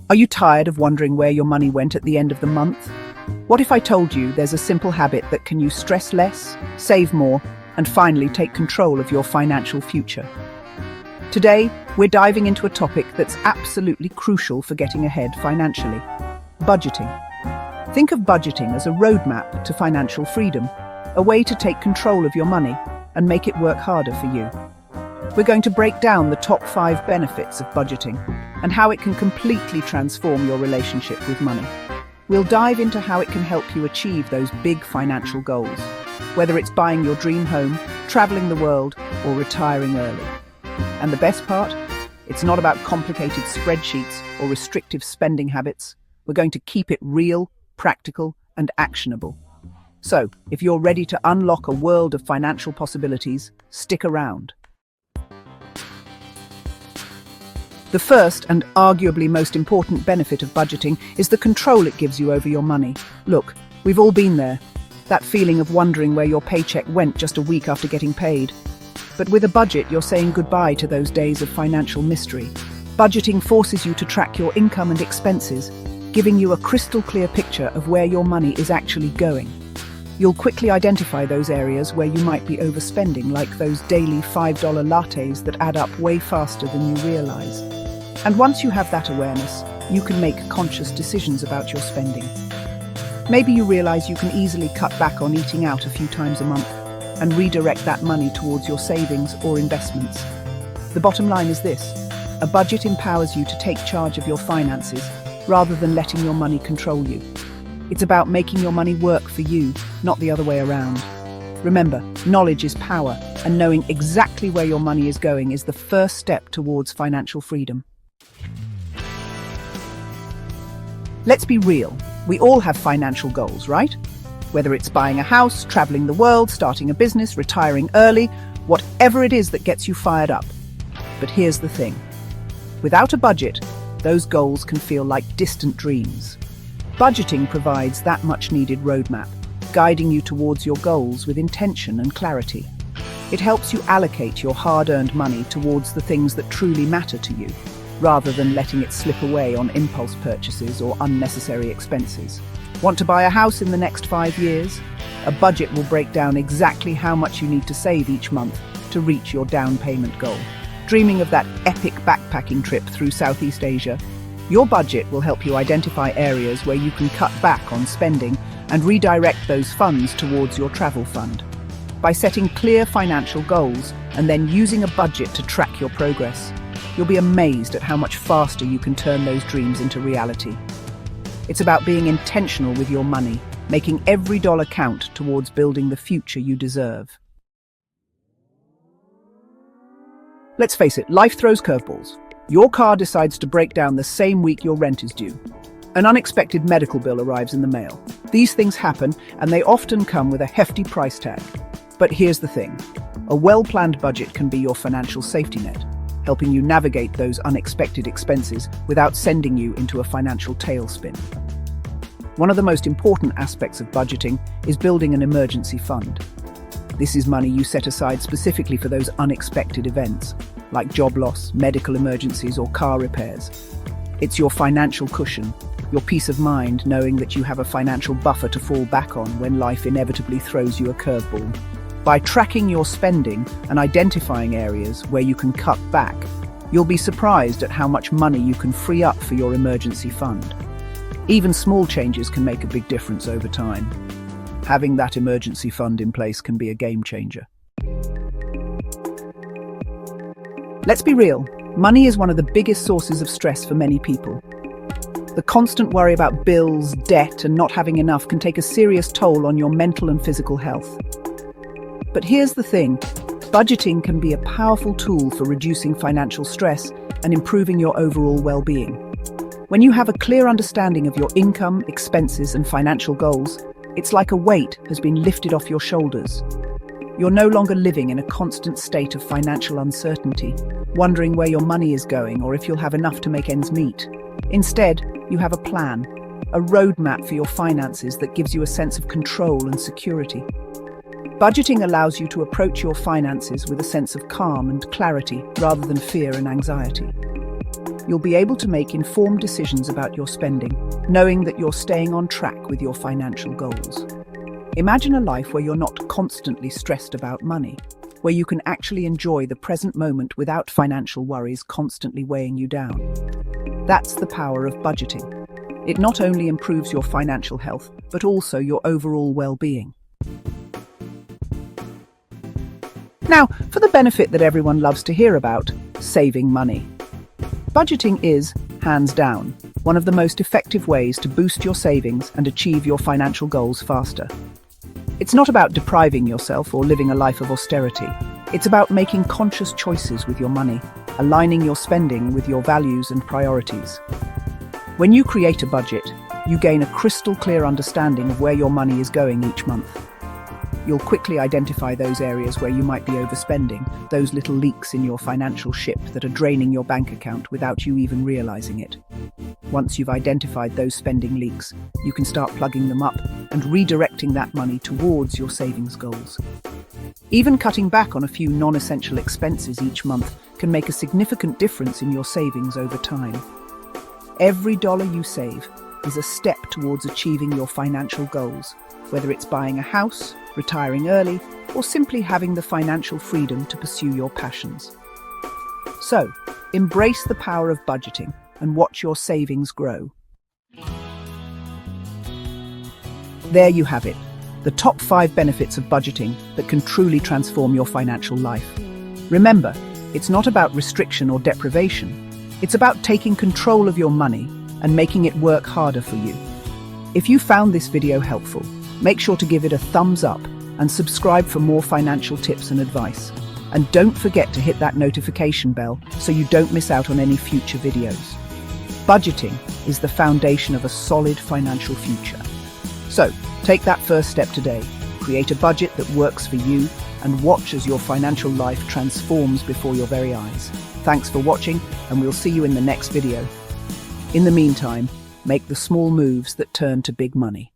Are you tired of wondering where your money went at the end of the month? What if I told you there's a simple habit that can you stress less, save more, and finally take control of your financial future? Today, we're diving into a topic that's absolutely crucial for getting ahead financially: budgeting. Think of budgeting as a roadmap to financial freedom, a way to take control of your money and make it work harder for you. We're going to break down the top 5 benefits of budgeting and how it can completely transform your relationship with money. We'll dive into how it can help you achieve those big financial goals, whether it's buying your dream home, traveling the world, or retiring early. And the best part? It's not about complicated spreadsheets or restrictive spending habits. We're going to keep it real, practical, and actionable. So, if you're ready to unlock a world of financial possibilities, stick around. The first and arguably most important benefit of budgeting is the control it gives you over your money. Look, we've all been there. That feeling of wondering where your paycheck went just a week after getting paid. But with a budget, you're saying goodbye to those days of financial mystery. Budgeting forces you to track your income and expenses, giving you a crystal clear picture of where your money is actually going. You'll quickly identify those areas where you might be overspending, like those daily $5 lattes that add up way faster than you realize. And once you have that awareness, you can make conscious decisions about your spending. Maybe you realize you can easily cut back on eating out a few times a month and redirect that money towards your savings or investments. The bottom line is this: a budget empowers you to take charge of your finances rather than letting your money control you. It's about making your money work for you, not the other way around. Remember, knowledge is power, and knowing exactly where your money is going is the first step towards financial freedom. Let's be real. We all have financial goals, right? Whether it's buying a house, traveling the world, starting a business, retiring early, whatever it is that gets you fired up. But here's the thing. Without a budget, those goals can feel like distant dreams. Budgeting provides that much-needed roadmap, guiding you towards your goals with intention and clarity. It helps you allocate your hard-earned money towards the things that truly matter to you, rather than letting it slip away on impulse purchases or unnecessary expenses. Want to buy a house in the next 5 years? A budget will break down exactly how much you need to save each month to reach your down payment goal. Dreaming of that epic backpacking trip through Southeast Asia? Your budget will help you identify areas where you can cut back on spending and redirect those funds towards your travel fund. By setting clear financial goals and then using a budget to track your progress, you'll be amazed at how much faster you can turn those dreams into reality. It's about being intentional with your money, making every dollar count towards building the future you deserve. Let's face it, life throws curveballs. Your car decides to break down the same week your rent is due. An unexpected medical bill arrives in the mail. These things happen, and they often come with a hefty price tag. But here's the thing. A well-planned budget can be your financial safety net, helping you navigate those unexpected expenses without sending you into a financial tailspin. One of the most important aspects of budgeting is building an emergency fund. This is money you set aside specifically for those unexpected events, like job loss, medical emergencies, or car repairs. It's your financial cushion, your peace of mind knowing that you have a financial buffer to fall back on when life inevitably throws you a curveball. By tracking your spending and identifying areas where you can cut back, you'll be surprised at how much money you can free up for your emergency fund. Even small changes can make a big difference over time. Having that emergency fund in place can be a game changer. Let's be real, money is one of the biggest sources of stress for many people. The constant worry about bills, debt, and not having enough can take a serious toll on your mental and physical health. But here's the thing, budgeting can be a powerful tool for reducing financial stress and improving your overall well-being. When you have a clear understanding of your income, expenses, and financial goals, it's like a weight has been lifted off your shoulders. You're no longer living in a constant state of financial uncertainty, wondering where your money is going or if you'll have enough to make ends meet. Instead, you have a plan, a roadmap for your finances that gives you a sense of control and security. Budgeting allows you to approach your finances with a sense of calm and clarity rather than fear and anxiety. you'll be able to make informed decisions about your spending, knowing that you're staying on track with your financial goals. Imagine a life where you're not constantly stressed about money, where you can actually enjoy the present moment without financial worries constantly weighing you down. That's the power of budgeting. It not only improves your financial health, but also your overall well-being. Now, for the benefit that everyone loves to hear about, saving money. Budgeting is, hands down, one of the most effective ways to boost your savings and achieve your financial goals faster. It's not about depriving yourself or living a life of austerity. It's about making conscious choices with your money, aligning your spending with your values and priorities. When you create a budget, you gain a crystal clear understanding of where your money is going each month. You'll quickly identify those areas where you might be overspending, those little leaks in your financial ship that are draining your bank account without you even realizing it. Once you've identified those spending leaks, you can start plugging them up and redirecting that money towards your savings goals. Even cutting back on a few non-essential expenses each month can make a significant difference in your savings over time. Every dollar you save is a step towards achieving your financial goals, whether it's buying a house, retiring early, or simply having the financial freedom to pursue your passions. So, embrace the power of budgeting and watch your savings grow. There you have it, the top 5 benefits of budgeting that can truly transform your financial life. Remember, it's not about restriction or deprivation. It's about taking control of your money and making it work harder for you. If you found this video helpful, make sure to give it a thumbs up and subscribe for more financial tips and advice. And don't forget to hit that notification bell so you don't miss out on any future videos. Budgeting is the foundation of a solid financial future. So, take that first step today. Create a budget that works for you and watch as your financial life transforms before your very eyes. Thanks for watching, and we'll see you in the next video. In the meantime, make the small moves that turn to big money.